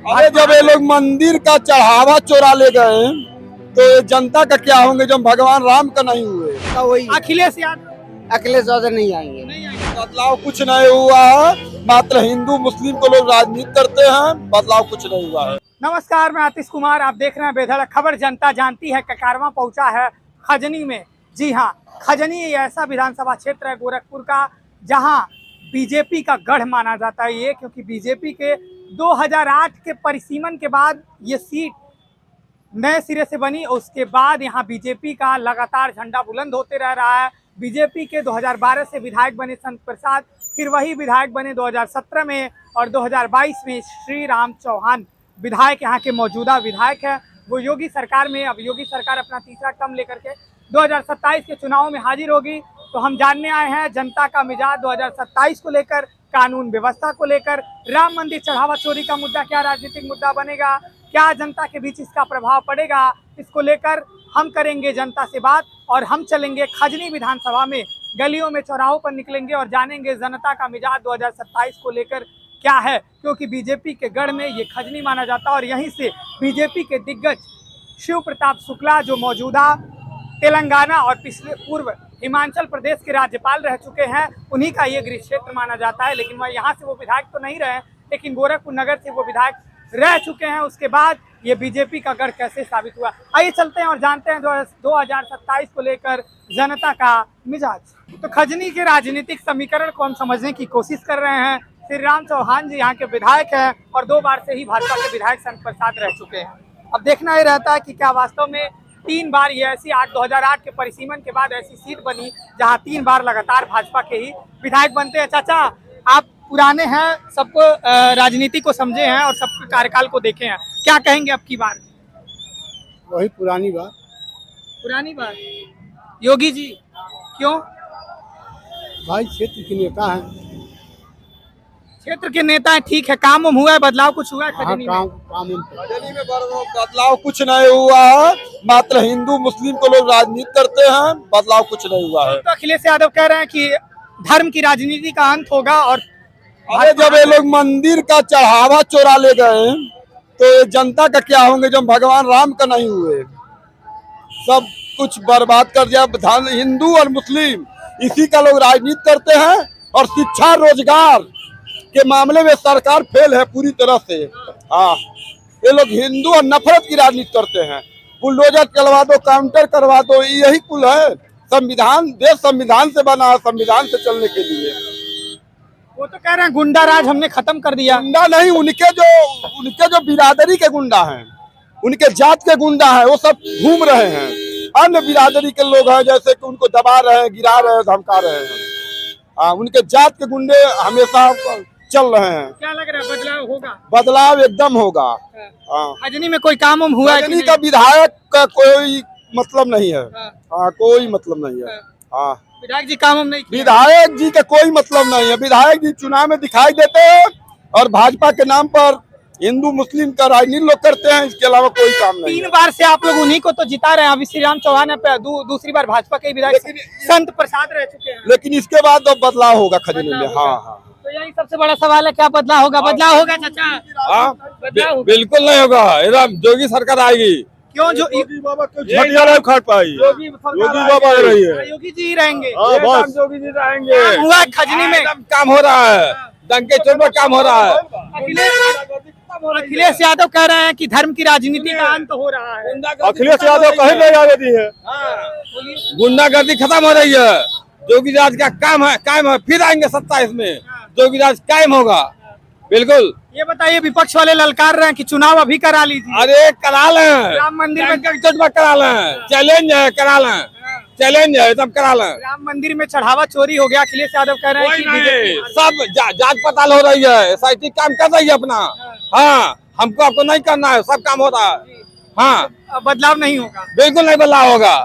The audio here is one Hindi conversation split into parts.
अरे जब ये लोग मंदिर का चढ़ावा चोरा ले गए तो ये जनता का क्या होंगे जब भगवान राम का नहीं हुए। वही अखिलेश यादव अखिलेश यादव नहीं आएंगे। नहीं आएंगे। बदलाव कुछ नहीं हुआ है, मात्र हिंदू मुस्लिम को लोग राजनीति करते हैं, बदलाव कुछ नहीं हुआ है। नमस्कार, मैं आतिश कुमार, आप देख रहे हैं बेधड़क खबर। जनता जानती है ककारवां पहुंचा है खजनी में। जी हाँ, खजनी ऐसा विधानसभा क्षेत्र है गोरखपुर का जहां बीजेपी का गढ़ माना जाता है ये, क्योंकि बीजेपी के 2008 के परिसीमन के बाद ये सीट नए सिरे से बनी। उसके बाद यहाँ बीजेपी का लगातार झंडा बुलंद होते रह रहा है। बीजेपी के 2012 से विधायक बने संत प्रसाद, फिर वही विधायक बने 2017 में, और 2022 में श्री राम चौहान विधायक यहाँ के मौजूदा विधायक है। वो योगी सरकार में, अब योगी सरकार अपना तीसरा टर्म लेकर के 2027 के चुनाव में हाजिर होगी। तो हम जानने आए हैं जनता का मिजाज 2027 को लेकर, कानून व्यवस्था को लेकर, राम मंदिर चढ़ावा चोरी का मुद्दा क्या राजनीतिक मुद्दा बनेगा, क्या जनता के बीच इसका प्रभाव पड़ेगा, इसको लेकर हम करेंगे जनता से बात। और हम चलेंगे खजनी विधानसभा में, गलियों में, चौराहों पर निकलेंगे और जानेंगे जनता का मिजाज 2027 को लेकर क्या है, क्योंकि बीजेपी के गढ़ में ये खजनी माना जाता है। और यहीं से बीजेपी के दिग्गज शिव प्रताप शुक्ला, जो मौजूदा तेलंगाना और पिछले पूर्व हिमाचल प्रदेश के राज्यपाल रह चुके हैं, उन्हीं का ये गृह क्षेत्र माना जाता है। लेकिन वह यहाँ से वो विधायक तो नहीं रहे, लेकिन गोरखपुर नगर से वो विधायक रह चुके हैं। उसके बाद ये बीजेपी का गढ़ कैसे साबित हुआ, आइए चलते हैं और जानते हैं 2027 को लेकर जनता का मिजाज। तो खजनी के राजनीतिक समीकरण को हम समझने की कोशिश कर रहे हैं। श्री राम चौहान जी यहाँ के विधायक हैं और 2 बार से ही भाजपा के विधायक संत प्रसाद रह चुके हैं। अब देखना ये रहता है कि क्या वास्तव में 3 बार ये ऐसी 2008 के परिसीमन के बाद ऐसी सीट बनी जहाँ 3 बार लगातार भाजपा के ही विधायक बनते हैं। चाचा, आप पुराने हैं, सबको राजनीति को समझे हैं और सबके कार्यकाल को देखे हैं, क्या कहेंगे अब की बार? वही पुरानी बात। पुरानी बात। योगी जी क्यों? भाई क्षेत्र के नेता हैं। क्षेत्र के नेता हैं, ठीक है। काम हुआ है, बदलाव कुछ हुआ है खजनी में? खजनी में बदलाव कुछ नहीं हुआ है, मात्र हिंदू मुस्लिम को लोग राजनीति करते हैं, बदलाव कुछ नहीं हुआ है। तो अखिलेश यादव कह रहे हैं कि धर्म की राजनीति का अंत होगा। और अरे जब ये लोग मंदिर का चढ़ावा चोरा ले गए तो ये जनता का क्या होंगे जब भगवान राम का नहीं हुए। सब कुछ बर्बाद कर दिया। हिंदू और मुस्लिम इसी का लोग राजनीति करते हैं, और शिक्षा रोजगार के मामले में सरकार फेल है पूरी तरह से। हाँ, ये लोग हिंदू और नफरत की राजनीति करते हैं। बुलडोजर चलवा दो, काउंटर करवा दो, यही कुल है। संविधान, देश संविधान से बना है, संविधान से चलने के लिए। वो तो कह रहे हैं गुंडा राज हमने खत्म कर दिया। गुंडा नहीं, उनके जो बिरादरी के गुंडा हैं, उनके जात के गुंडा हैं, वो सब घूम रहे हैं। अन्य बिरादरी के लोग हैं, जैसे कि उनको दबा रहे हैं, गिरा रहे हैं, धमका रहे हैं। हाँ, उनके जात के गुंडे हमेशा चल रहे हैं। क्या लग रहा है बदलाव होगा? बदलाव एकदम होगा। हाँ, खजनी में कोई काम हुआ है? खजनी का विधायक का कोई मतलब नहीं है। हाँ, हाँ, कोई मतलब नहीं है। हाँ, विधायक जी काम नहीं किया। विधायक जी का कोई मतलब नहीं है। विधायक जी चुनाव में दिखाई देते हैं और भाजपा के नाम पर हिंदू मुस्लिम का राजनीति लोग करते हैं, इसके अलावा कोई काम नहीं। 3 बार से आप लोग उन्हीं को तो जिता रहे हैं। अभी श्री राम चौहान है, दूसरी बार भाजपा के विधायक संत प्रसाद रह चुके हैं। लेकिन इसके बाद तो बदलाव होगा खजनी में। हाँ हाँ, तो यही सबसे बड़ा सवाल है, क्या बदलाव होगा? बदलाव होगा चाचा? हाँ, बदलाव होगा। बिल्कुल नहीं होगा। एकदम योगी सरकार आएगी। क्यों? जो योगी बाबा नहीं खाट पाई। योगी बाबा रही है। योगी जी रहेंगे। योगी जी रहेंगे। काम हुआ है खजनी में? काम हो रहा है, डंके चोट में काम हो रहा है। अखिलेश यादव कह रहे हैं कि धर्म की राजनीति का अंत हो रहा है। अखिलेश यादव कहीं नहीं आगे दी है। गुंडागर्दी खत्म हो रही है। योगी राज का काम है, कायम है। फिर आएंगे 27 में, योगी राज कायम होगा। बिल्कुल। ये बताइए, विपक्ष वाले ललकार रहे हैं कि चुनाव अभी करा लीजिए। अरे करा लें, राम मंदिर में करा लें, चैलेंज है, करा लें, चैलेंज है, तब करा लें। राम मंदिर में चढ़ावा चोरी हो गया, अखिलेश यादव कह रहे हैं कि सब जांच पड़ताल हो रही है, एसआईटी काम कर रही है अपना। हाँ, हमको आपको नहीं करना है, सब काम हो रहा है। हाँ, बदलाव नहीं होगा? बिल्कुल नहीं बदलाव होगा।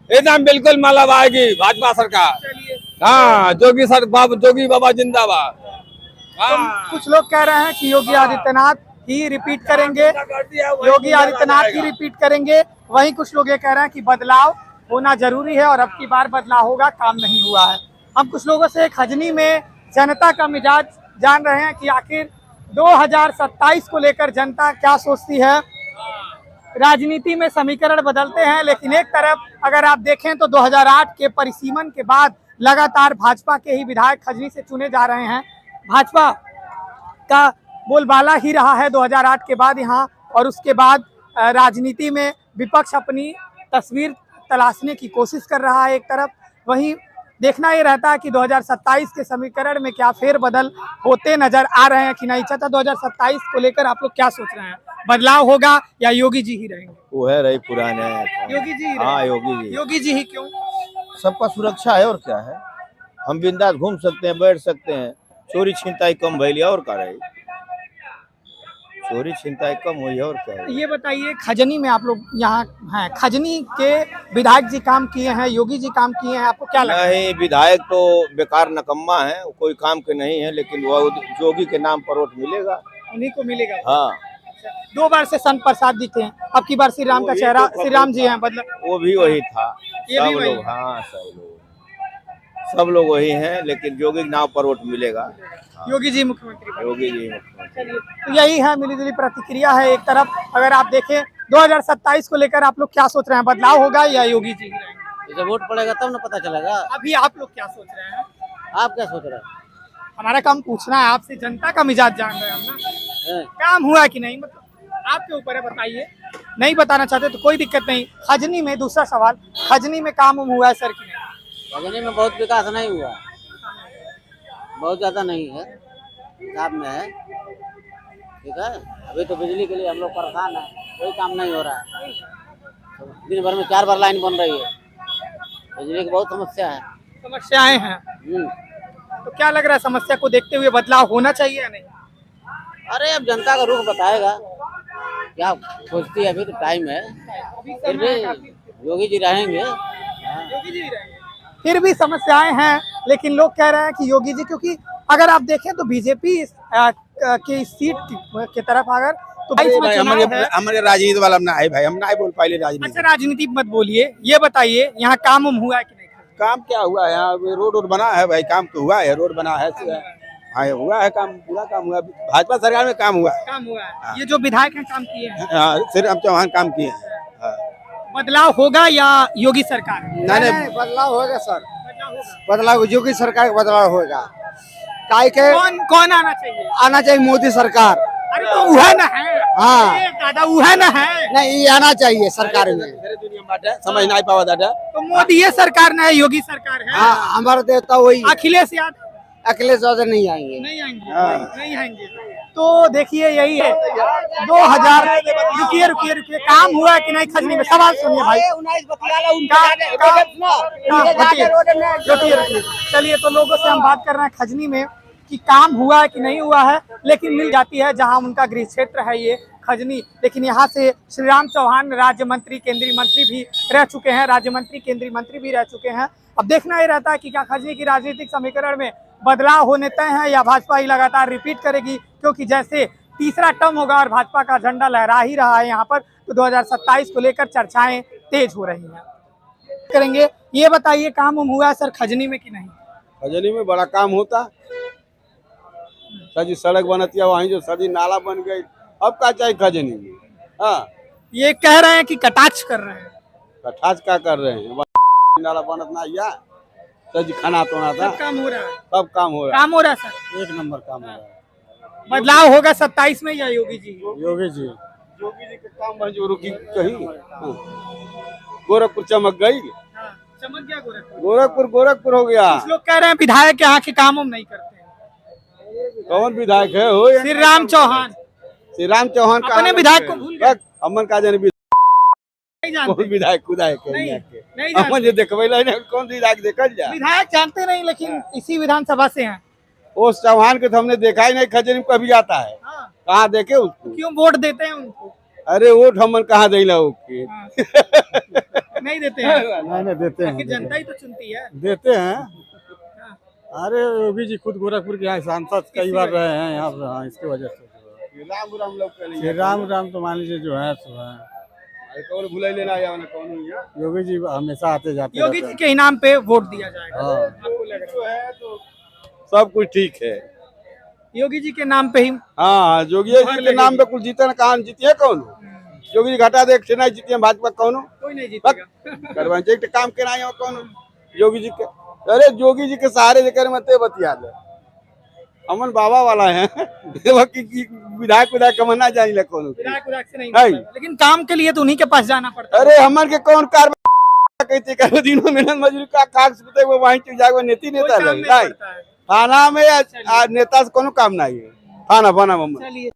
एकदम बिल्कुल मतलब आएगी भाजपा सरकार। हाँ, जोगी बाबा जिंदाबाद। कुछ लोग कह रहे हैं कि योगी आदित्यनाथ ही रिपीट करेंगे, योगी आदित्यनाथ ही रिपीट करेंगे। वहीं कुछ लोग ये कह रहे हैं कि बदलाव होना जरूरी है और अब की बार बदलाव होगा, काम नहीं हुआ है। हम कुछ लोगों से खजनी में जनता का मिजाज जान रहे हैं कि आखिर 2027 को लेकर जनता क्या सोचती है। राजनीति में समीकरण बदलते हैं, लेकिन एक तरफ अगर आप देखें तो 2008 के परिसीमन के बाद लगातार भाजपा के ही विधायक खजनी से चुने जा रहे हैं। भाजपा का बोलबाला ही रहा है 2008 के बाद यहाँ, और उसके बाद राजनीति में विपक्ष अपनी तस्वीर तलाशने की कोशिश कर रहा है एक तरफ। वहीं देखना ये रहता है कि 2027 के समीकरण में क्या फेरबदल होते नजर आ रहे हैं कि नहीं। चाचा, 2027 को लेकर आप लोग क्या सोच रहे हैं? बदलाव होगा या योगी जी ही रहेंगे? वो है रही पुराने। योगी जी ही हाँ, रहेंगे। योगी जी ही क्यों? सबका सुरक्षा है और क्या है। हम बिंदास घूम सकते हैं, बैठ सकते हैं। चोरी छिनताई कम भैली और क्या रही। चोरी छिनताई कम हुई है और क्या है। ये बताइए, खजनी में आप लोग यहाँ हैं, खजनी के विधायक जी काम किए हैं, योगी जी काम किए हैं, आपको क्या लगता है? नहीं, विधायक तो बेकार नकम्मा है, कोई काम के नहीं है, लेकिन वो जोगी के नाम पर वोट मिलेगा, उन्हीं को मिलेगा। हाँ। 2 बार से संत प्रसाद जी थे, अब की बार श्री राम का चेहरा श्री राम जी हैं, मतलब वो भी वही था। ये भी सब वही लोग, हाँ सब लोग वही हैं, लेकिन जोगी के नाम पर वोट मिलेगा। योगी जी मुख्यमंत्री बने। योगी जी मुख्यमंत्री। चलिए, तो यही है, मिलीजुली प्रतिक्रिया है एक तरफ। अगर आप देखें 2027 को लेकर आप लोग क्या सोच रहे हैं? बदलाव होगा या योगी जी ही रहेंगे? जब वोट पड़ेगा तब ना पता चलेगा। अभी आप लोग क्या सोच रहे हैं? आप क्या सोच रहे हैं? हमारा काम पूछना है आपसे, जनता का मिजाज जान रहे हैं हम ना। हैं? काम हुआ कि नहीं, मतलब आपके ऊपर है, बताइए। नहीं बताना चाहते तो कोई दिक्कत नहीं। खजनी में दूसरा सवाल, खजनी में काम हुआ है सर कि नहीं? खजनी में बहुत विकास नहीं हुआ, बहुत ज्यादा नहीं है, काम में है। ठीक है, अभी तो बिजली के लिए हम लोग परेशान है, कोई काम नहीं हो रहा है। तो दिन भर में 4 बार लाइन बन रही है, बिजली की बहुत समस्या है। समस्याएं हैं, तो क्या लग रहा है समस्या को देखते हुए बदलाव होना चाहिए या नहीं? अरे अब जनता का रुख बताएगा क्या सोचती है, अभी तो टाइम है। फिर भी योगी जी रहेंगे। योगी जी रहेंगे। फिर भी समस्याएं हैं, लेकिन लोग कह रहे हैं कि योगी जी, क्योंकि अगर आप देखें तो बीजेपी की सीट की तरफ अगर तो हमारे राजनीति वाला ना है भाई, हम ना बोल पाए राजनीति। अच्छा, राजनीति मत बोलिए, ये बताइए यहाँ काम हुआ है कि नहीं? काम क्या हुआ है यहाँ? रोड बना है भाई, काम तो हुआ है, रोड बना है, हाँ हुआ है काम, पूरा काम हुआ। भाजपा सरकार में काम हुआ है। काम हुआ है। ये जो विधायक हैं काम किए हैं, श्री राम चौहान काम किए हैं। बदलाव होगा या योगी सरकार? नहीं, बदलाव होगा सर, बदलाव होगा। बदलाव योगी सरकार का बदलाव होगा। काय के कौन आना चाहिए? आना चाहिए मोदी सरकार। अरे तो वह ना है। हाँ। अरे दादा वह ना है। नहीं, ये आना चाहिए सरकार में। समझ नहीं पावा दादा। तो मोदी ये सरकार ना है, योगी सरकार है। हाँ, हमारा देवता वही अखिलेश यादव अखिलेश यादव नहीं आएंगे। नहीं आएंगे, नहीं आएंगे। तो देखिए यही है 2000। रुकिए, काम हुआ कि नहीं खजनी में? सवाल सुनिए भाई। चलिए, तो लोगों से हम बात कर रहे हैं खजनी में कि काम हुआ है कि नहीं हुआ है, लेकिन मिल जाती है जहां उनका गृह क्षेत्र है ये खजनी। लेकिन यहाँ से श्री राम चौहान राज्य मंत्री, केंद्रीय मंत्री भी रह चुके हैं, राज्य मंत्री, केंद्रीय मंत्री भी रह चुके हैं। अब देखना ही रहता है कि क्या खजनी की राजनीतिक समीकरण में बदलाव होने तय हैं या भाजपा ही लगातार रिपीट करेगी, क्योंकि जैसे तीसरा टर्म होगा और भाजपा का झंडा लहरा ही रहा है यहाँ पर, तो 2027 को लेकर चर्चाएं तेज हो रही हैं। करेंगे, ये बताइए काम हुआ है सर खजनी में कि नहीं? खजनी में बड़ा काम होता, सजी सड़क बनती है, वहीं जो सजी नाला बन गई, अब क्या चाहिए खजनी में? हाँ, ये कह रहे हैं कि कटाक्ष कर रहे हैं। कठाच क्या कर रहे हैं? नाला बनत ना या सजी खाना तो ना था, सब काम हो रहा है, सब काम हो रहा काम हो रहा है सर। 1 नंबर काम हो रहा है। बदलाव होगा 27 में या योगी जी? योगी जी के काम मंजूर की कहीं। हाँ। गोरखपुर चमक गई, हाँ, चमक गया गोरखपुर हो गया। कुछ लोग कह रहे हैं विधायक यहाँ के काम हम नहीं करते हैं। कौन विधायक है? हो श्री राम चौहान। श्री राम चौहान अपने विधायक को भूल गए? अमन का जाने नहीं जानते, कौन विधायक खुदायक नहीं अमन जानते। जो देखबे ला कौन विधायक देखल जा। विधायक जानते नहीं, लेकिन इसी विधानसभा से हैं। उस चौहान को तो हमने देखा ही नहीं, खजनी में कभी जाता है। हाँ। कहाँ देखे उसको? क्यों वोट देते हैं उनको? अरे वोट हमन कहाँ देला उसके? हाँ। नहीं देते हैं। नहीं देते आखिर जनता ही तो चुनती है। देते हैं। हाँ। अरे योगी जी खुद गोरखपुर के यहाँ सांसद कई बार रहे हैं यहाँ पर। हाँ, इसकी वजह से राम लोग श्री राम तो मान लीजिए जो है सो है। कौन भुलाई लेना या कौन योगी जी हमेशा आते जाते योगी रहते जी के इनाम पे वोट दिया जाएगा। हाँ। आपको लग रहा है? है तो सब कुछ ठीक है। योगी जी के नाम पे ही हाँ योगी जी के नाम पे कुछ जीते ना, कहाँ जीतिए कौन? योगी जी घटा दे से नहीं जीतिए भाजपा कौन? कोई नहीं जीतेगा। करवाए एक काम के ना हो कौन योगी जी के? अरे योगी जी के सहारे जेकर मते बतिया ले अमन बाबा वाला है विधायक विधायक कमना जानी कौन विधायक से नहीं है। लेकिन काम के लिए तो उन्हीं के पास जाना पड़ता है। अरे हमन के कौन कार कहते कर दिनों मेहनत मजदूरी का खाक से वो वहीं चल जाए नेती नेता कोई काम लगे नहीं पड़ता है। थाना में नेता से कोनो काम नहीं है थाना बना मम्मा चलिए।